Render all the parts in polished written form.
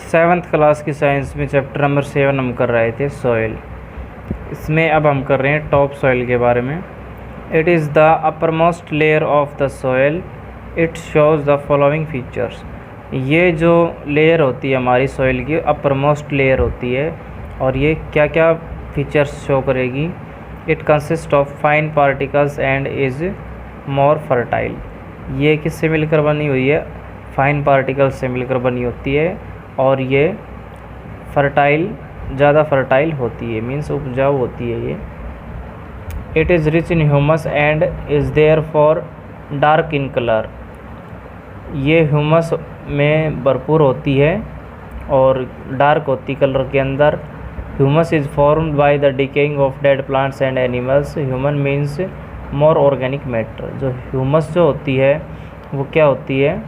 7th class की science में chapter number 7 हम कर रहे थे सॉइल। इसमें अब हम कर रहे हैं टॉप सॉइल के बारे में। It is the upper most layer of the soil, it shows the following features. ये जो लेयर होती है हमारी सॉइल की अपर मोस्ट लेयर होती है, और ये क्या क्या फीचर्स शो करेगी। It consist of fine particles and is more fertile. ये किससे मिलकर बनी हुई है? फाइन पार्टिकल्स से मिलकर बनी होती है, और ये फर्टाइल, ज़्यादा फर्टाइल होती है, मीन्स उपजाऊ होती है ये। It is rich in humus and is there for dark in colour. ये ह्यूमस में भरपूर होती है और डार्क होती कलर के अंदर। Humus is formed by the decaying of dead plants and animals. Human means more organic matter. जो ह्यूमस जो होती है वो क्या होती है?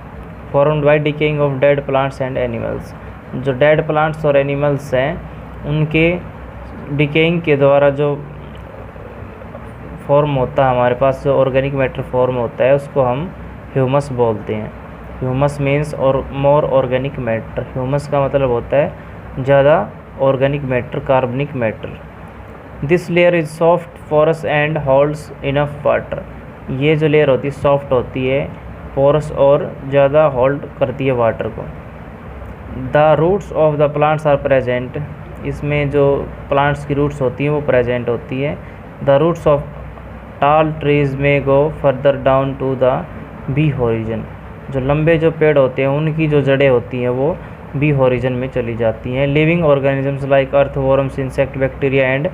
Formed by decaying of dead plants and animals. जो डेड प्लांट्स और एनिमल्स हैं उनके डिकेइंग के द्वारा जो फॉर्म होता है हमारे पास, जो ऑर्गेनिक मैटर फॉर्म होता है, उसको हम ह्यूमस बोलते हैं। ह्यूमस मीन्स और मोर ऑर्गेनिक मैटर। ह्यूमस का मतलब होता है ज़्यादा ऑर्गेनिक मैटर, कार्बनिक matter. This layer is soft porous and holds enough water. ये जो लेयर होती है सॉफ्ट होती है, पोरस और ज़्यादा होल्ड करती है वाटर को। The roots of the plants are present. इसमें जो प्लांट्स की रूट्स होती हैं वो प्रेजेंट होती है। The roots of tall trees में go further down to the B horizon. जो लंबे जो पेड़ होते हैं उनकी जो जड़ें होती हैं वो बी हॉरिजन में चली जाती हैं। Living organisms like earthworms, insect, bacteria and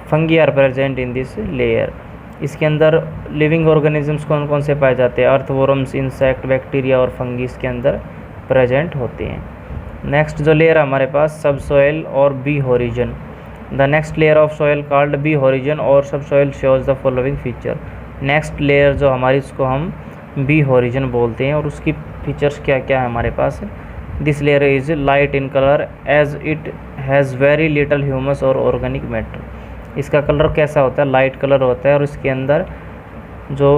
fungi are present in this layer. इसके अंदर लिविंग ऑर्गेनिजम्स कौन कौन से पाए जाते हैं? अर्थवॉर्म्स, इंसेक्ट, बैक्टीरिया और फंगी इसके अंदर प्रेजेंट होते हैं। नेक्स्ट जो लेयर हमारे पास सब सॉइल और B horizon. The next layer of soil called B horizon और sub soil shows the following feature. Next layer जो हमारी, उसको हम बी हॉरिजन बोलते हैं, और उसकी फीचर्स क्या क्या है हमारे पास? This layer is light in colour as it has very little humus और ऑर्गेनिक मैटर। इसका कलर कैसा होता है? लाइट कलर होता है, और इसके अंदर जो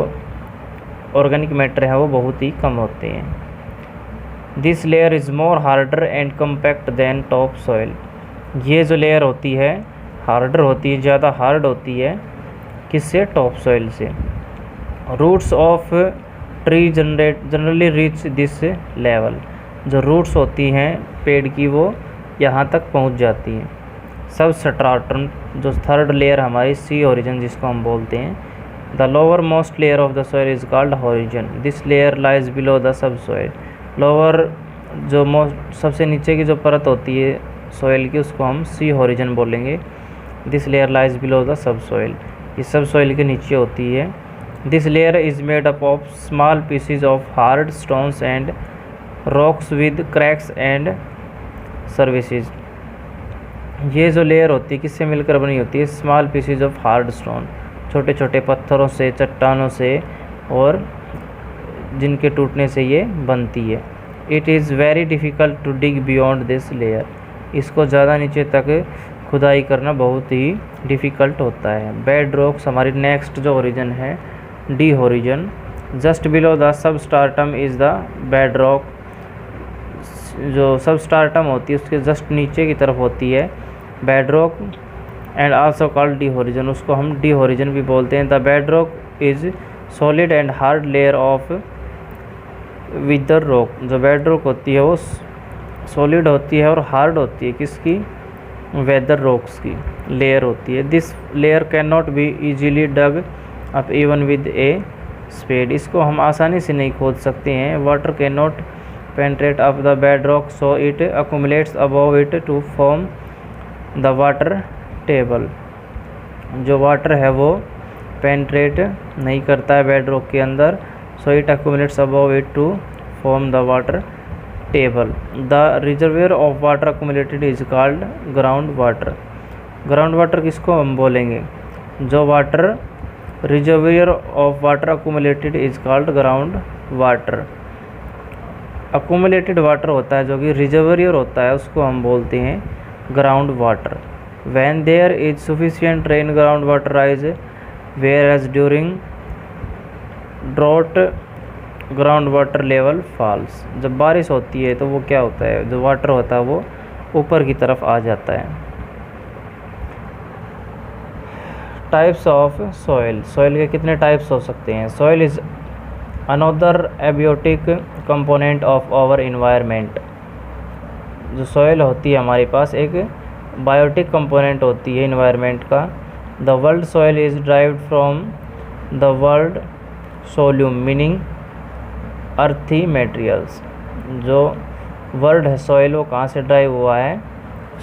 ऑर्गेनिक मैटर है वो बहुत ही कम होते हैं। This layer is more harder and compact than top soil. ये जो लेयर होती है हार्डर होती है, ज़्यादा हार्ड होती है। किससे? टॉप सॉइल से। Roots of tree generally reach this level. जो रूट्स होती हैं पेड़ की वो यहाँ तक पहुँच जाती हैं। सब स्ट्राटम, जो थर्ड लेयर हमारी सी ओरिजिन जिसको हम बोलते हैं। The lower most layer of the soil is called horizon. This layer lies below the sub soil. Lower जो सबसे नीचे की जो परत होती है सॉइल की, उसको हम सी हॉरिजन बोलेंगे। This layer lies below the sub soil. ये सब सॉइल के नीचे होती है। This layer is made up of small PCs of hard stones and rocks with cracks and services. ये जो लेयर होती है किससे मिलकर बनी होती है? Small PCs of hard stone, छोटे छोटे पत्थरों से, चट्टानों से, और जिनके टूटने से ये बनती है। It is very difficult to dig beyond this layer. इसको ज़्यादा नीचे तक खुदाई करना बहुत ही डिफ़िकल्ट होता है। बेड रॉक्स हमारी नेक्स्ट जो ओरिजिन है D horizon. Just below the sub स्टार्टम is the bed rock. जो सब स्टार्टम होती है उसके जस्ट नीचे की तरफ होती है bed rock, and also called D horizon. उसको हम डी हॉरिजन भी बोलते हैं। The bed rock is solid and hard layer of weather rock. जो बेड रॉक होती है वो सॉलिड होती है और हार्ड होती है। किसकी? वेदर रॉक्स की लेयर होती है। This layer can not be easily dug up even with a spade. इसको हम आसानी से नहीं खोद सकते हैं। Water can not penetrate up the bed rock so it accumulates above it to form the water table. जो वाटर है वो पेंट्रेट नहीं करता है बेड रॉक के अंदर, so it accumulates above it to form the water table. The reservoir of water accumulated is called ground water. Ground water किसको हम बोलेंगे? जो water reservoir of water accumulated is called ground water. Accumulated water होता है जो कि reservoir होता है, उसको हम बोलते हैं ground water. When there is sufficient rain ground water rise, whereas during drought ground water level falls, जब बारिश होती है तो वो क्या होता है, जो वाटर होता है वो ऊपर की तरफ आ जाता है। टाइप्स ऑफ सॉइल, सॉइल के कितने टाइप्स हो सकते हैं। Soil is another abiotic component of our environment, जो सॉइल होती है हमारे पास एक बायोटिक कंपोनेंट होती है इन्वायरमेंट का। The world soil is derived from the world solum meaning earthy materials, जो वर्ड है सॉइल वो कहाँ से ड्राइव हुआ है,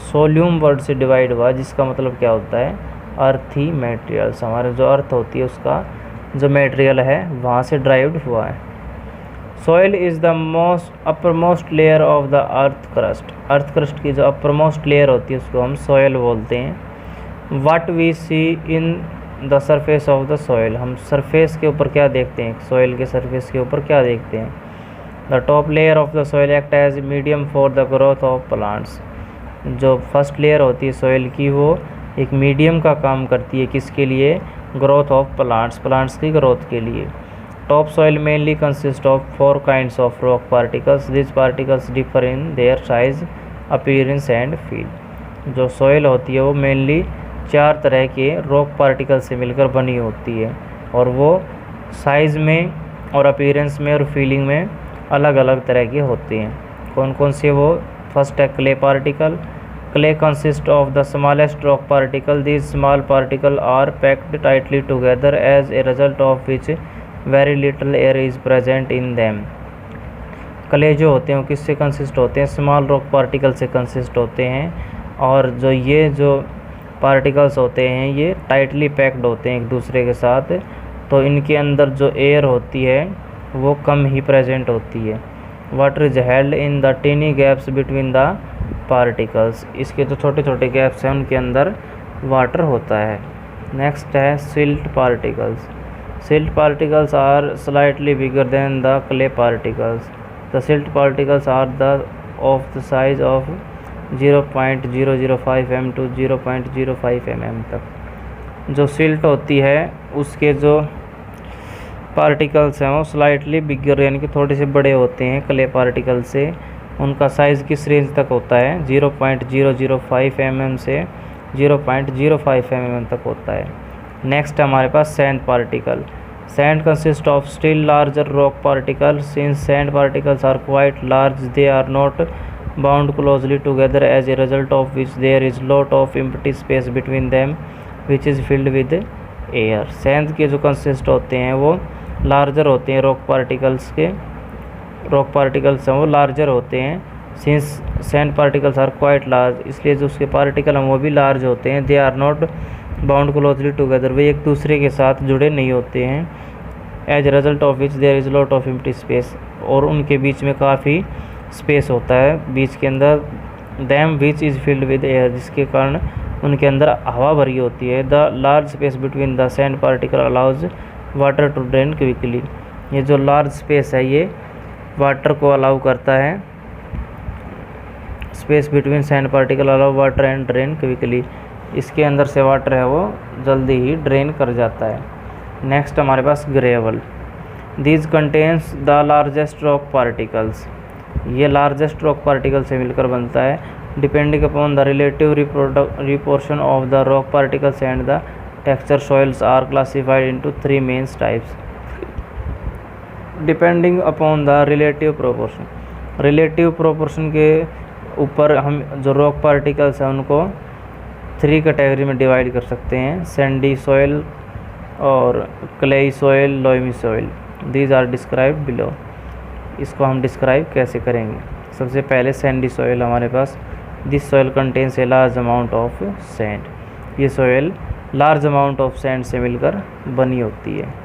सोल्यूम वर्ड से डिवाइड हुआ है, जिसका मतलब क्या होता है अर्थी मटेरियल्स, हमारे जो अर्थ होती है उसका जो मटेरियल है वहाँ से ड्राइव्ड हुआ है। Soil is the most upper most layer of the earth crust, earth crust की जो अपर मोस्ट लेयर होती है उसको हम सॉइल बोलते हैं। What we see in the surface of the soil, हम सरफेस के ऊपर क्या देखते हैं, सॉइल के सरफेस के ऊपर क्या देखते हैं। The top layer of the soil act as medium for the growth of plants, जो फर्स्ट लेयर होती है सॉइल की वो एक मीडियम का काम करती है, किसके लिए, ग्रोथ ऑफ प्लांट्स, प्लांट्स की ग्रोथ के लिए। Top soil mainly consist of 4 kinds of rock particles, this particles differ in their size appearance and feel, जो सॉइल होती है वो मेनली 4 तरह के रॉक पार्टिकल से मिलकर बनी होती है, और वो साइज़ में और अपीयरेंस में और फीलिंग में अलग अलग तरह के होते हैं। कौन कौन से वो, फर्स्ट है clay particle, clay consist of the smallest rock particle, these small particle are packed tightly together as a result of which very little air is present in them. Clay जो होते हैं वो किससे कंसिस्ट होते हैं, small rock particle से consist होते हैं, और जो पार्टिकल्स होते हैं ये टाइटली पैक्ड होते हैं एक दूसरे के साथ, तो इनके अंदर जो एयर होती है वो कम ही प्रेजेंट होती है। Water is held in the tiny gaps between the particles, इसके जो छोटे छोटे गैप्स हैं उनके अंदर वाटर होता है। नेक्स्ट है silt particles, silt particles are slightly bigger than the clay particles, the silt particles are the of the size of 0.005 mm to 0.05 mm तक। जो सिल्ट होती है उसके जो पार्टिकल्स हैं वो स्लाइटली बिगर यानी कि थोड़े से बड़े होते हैं क्ले पार्टिकल से, उनका साइज़ किस रेंज तक होता है, 0.005 mm से 0.05 mm तक होता है। नेक्स्ट हमारे पास sand particle, sand consist of still larger rock particle, since sand particles are quite large they are not bound closely together, as a result of which there is lot of empty space between them which is filled with air। Sand के जो consist होते हैं वो larger होते हैं, rock particles हैं वो larger होते हैं, since sand particles are quite large, इसलिए जो उसके पार्टिकल हैं वो भी लार्ज होते हैं। They are not bound closely together, वे एक दूसरे के साथ जुड़े नहीं होते हैं। As a result of which there is lot of empty space, और उनके बीच में काफ़ी स्पेस होता है बीच के अंदर। Them which is filled with air, जिसके कारण उनके अंदर हवा भरी होती है। The large space between the sand particle allows water to drain quickly, ये जो लार्ज स्पेस है ये वाटर को अलाउ करता है। Space between sand particle allow water and drain quickly, इसके अंदर से वाटर है वो जल्दी ही ड्रेन कर जाता है। नेक्स्ट हमारे पास gravel, these contains the largest rock particles, ये लार्जेस्ट रॉक पार्टिकल से मिलकर बनता है। Depending upon the relative proportion of the rock particles and the texture soils are classified into 3 main types. Depending upon the relative proportion के ऊपर हम जो rock particles हैं उनको 3 कैटेगरी में डिवाइड कर सकते हैं, सैंडी सॉइल और clayey soil, loamy soil. These are describe below, इसको हम डिस्क्राइब कैसे करेंगे। सबसे पहले सैंडी सॉइल हमारे पास, this soil contains a large amount of sand, ये soil large amount of sand से मिलकर बनी होती है।